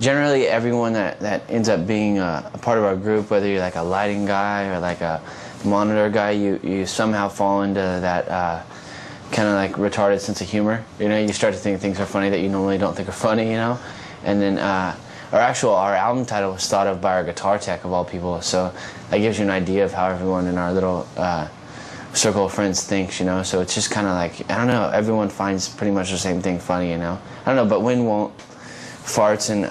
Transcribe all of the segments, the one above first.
Generally, everyone that ends up being a part of our group, whether you're like a lighting guy or like a monitor guy, you somehow fall into that kind of like retarded sense of humor. You know, you start to think things are funny that you normally don't think are funny, you know? And then our album title was thought of by our guitar tech, of all people, so that gives you an idea of how everyone in our little circle of friends thinks, you know? So it's just kind of like, I don't know, everyone finds pretty much the same thing funny, you know? I don't know, but when won't farts and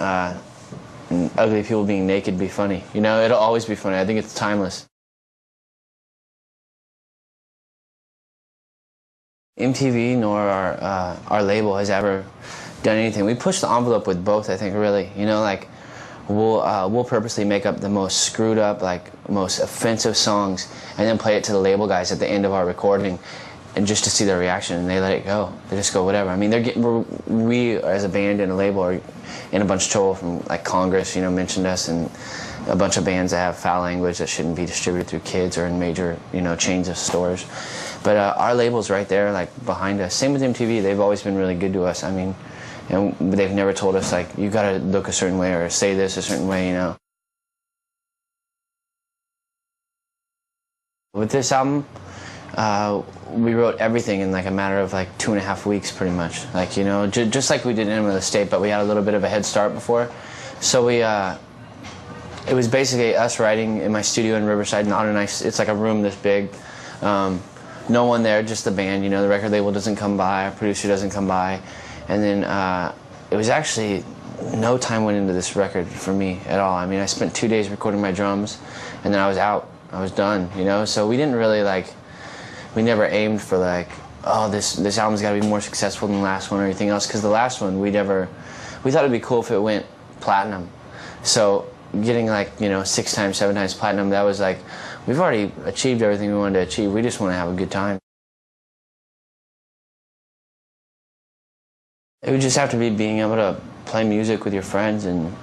ugly people being naked be funny? You know, it'll always be funny. I think it's timeless. MTV nor our label has ever done anything. We push the envelope with both, I think, really. You know, like, we'll purposely make up the most screwed up, like, most offensive songs and then play it to the label guys at the end of our recording, and just to see their reaction, and they let it go. They just go, whatever. I mean, we as a band and a label are in a bunch of trouble from, like, Congress, you know, mentioned us, and a bunch of bands that have foul language that shouldn't be distributed through kids or in major, you know, chains of stores. But our label's right there, like, behind us. Same with MTV. They've always been really good to us. I mean, and they've never told us, like, you gotta look a certain way or say this a certain way, you know. With this album, we wrote everything in like a matter of like 2.5 weeks, pretty much. Like, you know, just like we did Enema of the State, but we had a little bit of a head start before. So it was basically us writing in my studio in Riverside, not a nice, it's like a room this big. No one there, just the band, you know, the record label doesn't come by, our producer doesn't come by. And then it was actually, no time went into this record for me at all. I mean, I spent 2 days recording my drums, and then I was out. I was done, you know? So we didn't really, like, we never aimed for, like, oh, this album's got to be more successful than the last one or anything else, because the last one, we thought it'd be cool if it went platinum. So getting, like, you know, 6 times, 7 times platinum, that was like, we've already achieved everything we wanted to achieve. We just want to have a good time. It would just have to be being able to play music with your friends and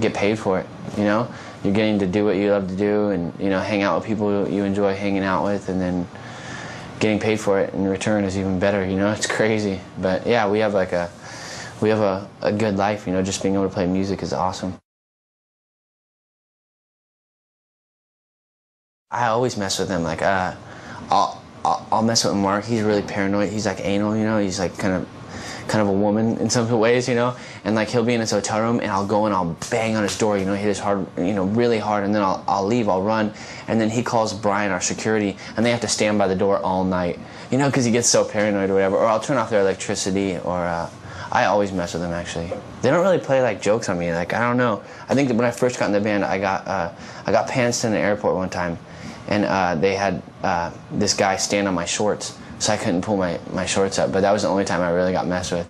get paid for it, you know? You're getting to do what you love to do and, you know, hang out with people you enjoy hanging out with, and then getting paid for it in return is even better, you know? It's crazy. But yeah, we have a good life, you know? Just being able to play music is awesome. I always mess with him. Like, I'll mess with Mark. He's really paranoid. He's like anal, you know? He's like kind of a woman in some ways, you know, and like he'll be in his hotel room and I'll go and I'll bang on his door, you know, hit his hard, you know, really hard, and then I'll leave, I'll run, and then he calls Brian, our security, and they have to stand by the door all night, you know, because he gets so paranoid or whatever. Or I'll turn off their electricity, or I always mess with them, actually. They don't really play like jokes on me. Like, I don't know. I think that when I first got in the band, I got pantsed in the airport one time, and they had this guy stand on my shorts, so I couldn't pull my shorts up. But that was the only time I really got messed with.